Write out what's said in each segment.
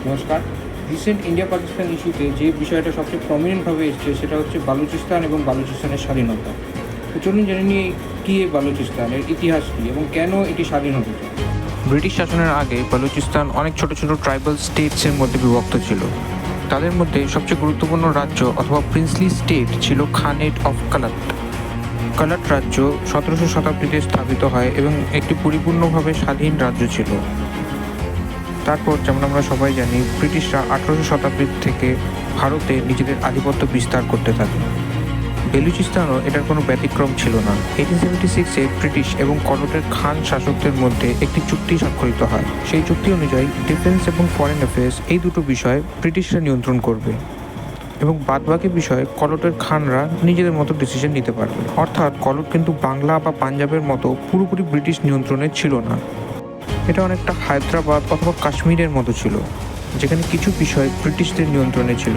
নমস্কার। Recent India Pakistan ইস্যুতে যে বিষয়টা সবচেয়ে প্রমিনেন্টভাবে এসছে সেটা হচ্ছে বালুচিস্তান এবং বালুচিস্তানের স্বাধীনতা। তো চলুন জেনে নিই কী এই বালুচিস্তান, এর ইতিহাস কী এবং কেন এটি স্বাধীন হতে চায়। ব্রিটিশ শাসনের আগে বালুচিস্তান অনেক ছোট ছোট ট্রাইবাল স্টেটসের মধ্যে বিভক্ত ছিল। তাদের মধ্যে সবচেয়ে গুরুত্বপূর্ণ রাজ্য অথবা প্রিন্সলি স্টেট ছিল খানেট অফ কালাট। কালাট রাজ্য 17শো শতাব্দীতে স্থাপিত হয় এবং একটি পরিপূর্ণভাবে স্বাধীন রাজ্য ছিল। তারপর যেমন আমরা সবাই জানি, ব্রিটিশরা 18শো শতাব্দীর থেকে ভারতে নিজেদের আধিপত্য বিস্তার করতে থাকে। বেলুচিস্তানও এটার কোনো ব্যতিক্রম ছিল না। 1876-এ ব্রিটিশ এবং কনটের খান শাসকদের মধ্যে একটি চুক্তি স্বাক্ষরিত হয়। সেই চুক্তি অনুযায়ী ডিফেন্স এবং ফরেন অ্যাফেয়ার্স এই দুটো বিষয় ব্রিটিশরা নিয়ন্ত্রণ করবে এবং বাদবাকি বিষয়ে কলটের খানরা নিজেদের মতো ডিসিশন নিতে পারবে। অর্থাৎ কলট কিন্তু বাংলা বা পাঞ্জাবের মতো পুরোপুরি ব্রিটিশ নিয়ন্ত্রণে ছিল না। এটা অনেকটা হায়দ্রাবাদ অথবা কাশ্মীরের মতো ছিল, যেখানে কিছু বিষয় ব্রিটিশদের নিয়ন্ত্রণে ছিল।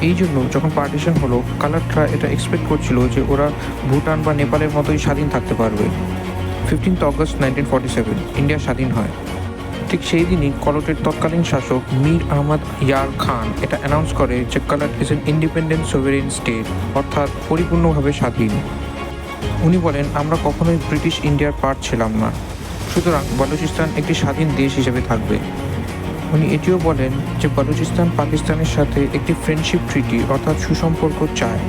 এই জন্য যখন পার্টিশন হলো, কালাটরা এটা এক্সপেক্ট করছিল যে ওরা ভুটান বা নেপালের মতোই স্বাধীন থাকতে পারবে। 15 অগস্ট 1947 ইন্ডিয়া স্বাধীন হয়। ঠিক সেই দিনই কলটের তৎকালীন শাসক মীর আহমদ ইয়ার খান এটা অ্যানাউন্স করে যে Kalat is an independent sovereign state, অর্থাৎ পরিপূর্ণভাবে স্বাধীন। উনি বলেন, আমরা কখনোই ব্রিটিশ ইন্ডিয়ার পার্ট ছিলাম না, সুতরাং বালুচিস্তান একটি স্বাধীন দেশ হিসেবে থাকবে। উনি এটিও বলেন যে বালুচিস্তান পাকিস্তানের সাথে একটি ফ্রেন্ডশিপ ট্রিটি অর্থাৎ সুসম্পর্ক চায়।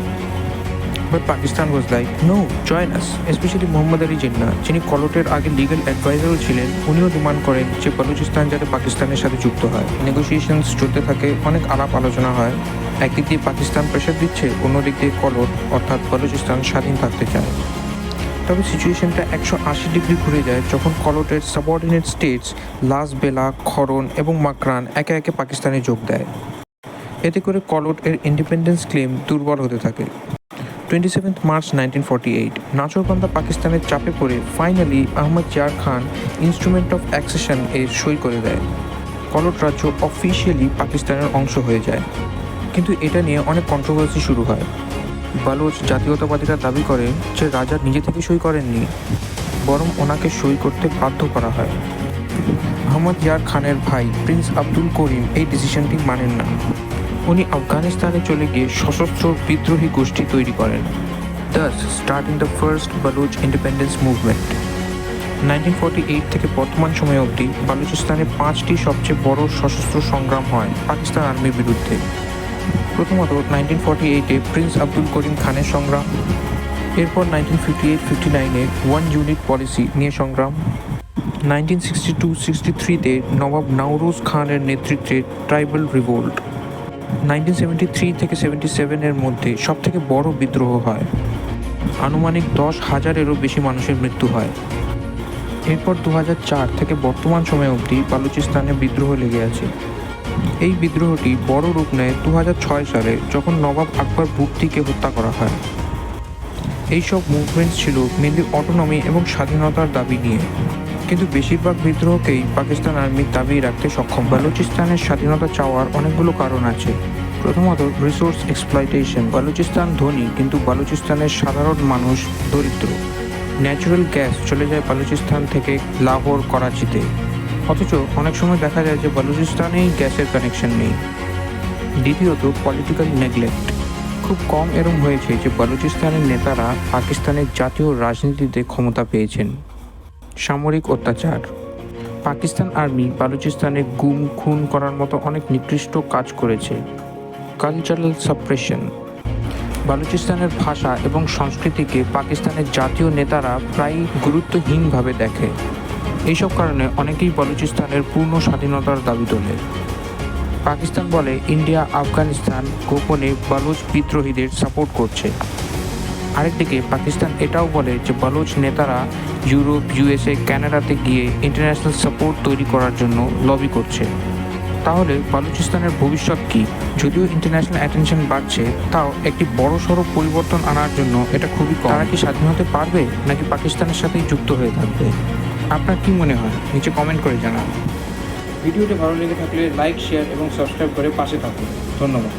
But Pakistan was like, no, join us. Specially Mohammad Ali Jinnah, যিনি কলটের আগে লিগ্যাল অ্যাডভাইজারও ছিলেন, উনিও ডিমান্ড করেন যে বালুচিস্তান যাতে পাকিস্তানের সাথে যুক্ত হয়। নেগোসিয়েশনস চলতে থাকে, অনেক আলাপ আলোচনা হয়। একদিক দিয়ে পাকিস্তান প্রেশার দিচ্ছে, অন্যদিক দিয়ে কলট অর্থাৎ বালুচিস্তান স্বাধীন থাকতে চায়। তবে সিচুয়েশনটা 180 ডিগ্রি ঘুরে যায় যখন কলটের সাবঅর্ডিনেট স্টেটস লাস বেলা, খরন এবং মাকরান একে একে পাকিস্তানে যোগ দেয়। এতে করে কলট এর ইন্ডিপেন্ডেন্স ক্লেম দুর্বল হতে থাকে। 27 মার্চ 1948 নাচরবান্দা পাকিস্তানের চাপে পড়ে finally Ahmad Yar Khan instrument of accession এর সই করে দেয়। কলট রাজ্য অফিসিয়ালি পাকিস্তানের অংশ হয়ে যায়। কিন্তু এটা নিয়ে অনেক কন্ট্রোভার্সি শুরু হয়। বালুচ জাতীয়তাবাদীরা দাবি করে যে রাজা নিজে থেকে সই করেননি, বরং ওনাকে সই করতে বাধ্য করা হয়। আহমদ ইয়ার খানের ভাই প্রিন্স আব্দুল করিম এই ডিসিশনটি মানেন না। উনি আফগানিস্তানে চলে গিয়ে সশস্ত্র বিদ্রোহী গোষ্ঠী তৈরি করেন। Das starting the first Baloch independence movement. 1948 থেকে বর্তমান সময় অবধি বালুচিস্তানে 5টি সবচেয়ে বড় সশস্ত্র সংগ্রাম হয় পাকিস্তান আর্মির বিরুদ্ধে। প্রথমত 1948-এ প্রিন্স আব্দুল করিম খানের সংগ্রাম, এরপর 1958-59-এ 1 ইউনিট পলিসি নিয়ে সংগ্রাম, 1962-63-তে নবাব নওরোজ খানের নেতৃত্বে ট্রাইবাল রিভোল্ট, 1973 থেকে 77-এর মধ্যে সবথেকে বড় বিদ্রোহ হয়। আনুমানিক 10,000-এরও বেশি মানুষের মৃত্যু হয়। এরপর 2004 থেকে বর্তমান সময় অবধি বালুচিস্তানে বিদ্রোহ লেগে আছে। এই বিদ্রোহটি বড় রূপ নেয় 2006 সালে, যখন নবাব আকবর বুগটিকে হত্যা করা হয়। এইসব মুভমেন্টস ছিল মেনলি অটোনমি এবং স্বাধীনতার দাবি নিয়ে, কিন্তু বেশিরভাগ বিদ্রোহকেই পাকিস্তান আর্মি দাবি রাখতে সক্ষম। বালুচিস্তানের স্বাধীনতা চাওয়ার অনেকগুলো কারণ আছে। প্রথমত, রিসোর্স এক্সপ্লয়টেশন। বালুচিস্তান ধনী, কিন্তু বালুচিস্তানের সাধারণ মানুষ দরিদ্র। ন্যাচারাল গ্যাস চলে যায় বালুচিস্তান থেকে লাহোর, করাচিতে, অথচ অনেক সময় দেখা যায় যে বালুচিস্তানেই গ্যাসের কানেকশন নেই। দ্বিতীয়ত, পলিটিক্যাল নেগলেক্ট। খুব কম এরম হয়েছে যে বালুচিস্তানের নেতারা পাকিস্তানের জাতীয় রাজনীতিতে ক্ষমতা পেয়েছেন। সামরিক অত্যাচার। পাকিস্তান আর্মি বালুচিস্তানে গুম খুন করার মতো অনেক নিকৃষ্ট কাজ করেছে। Cultural suppression. বালুচিস্তানের ভাষা এবং সংস্কৃতিকে পাকিস্তানের জাতীয় নেতারা প্রায় গুরুত্বহীনভাবে দেখে। এইসব কারণে অনেকেই বালুচিস্তানের পূর্ণ স্বাধীনতার দাবি তোলে। পাকিস্তান বলে ইন্ডিয়া আফগানিস্তান গোপনে বালুচ বিদ্রোহীদের সাপোর্ট করছে। আরেকদিকে পাকিস্তান এটাও বলে যে বালুচ নেতারা ইউরোপ, USA, কানাডাতে গিয়ে ইন্টারন্যাশনাল সাপোর্ট তৈরি করার জন্য লবি করছে। তাহলে বালুচিস্তানের ভবিষ্যৎ কী? যদিও ইন্টারন্যাশনাল অ্যাটেনশন বাড়ছে, তাও একটি বড়সড় পরিবর্তন আনার জন্য এটা খুবই কম। তারা কি স্বাধীন হতে পারবে, নাকি পাকিস্তানের সাথেই যুক্ত হয়ে থাকবে? আপনার কি মনে হয়? নিচে কমেন্ট করে জানান। ভিডিওটি ভালো লেগে থাকলে লাইক, শেয়ার এবং সাবস্ক্রাইব করে পাশে থাকুন। ধন্যবাদ।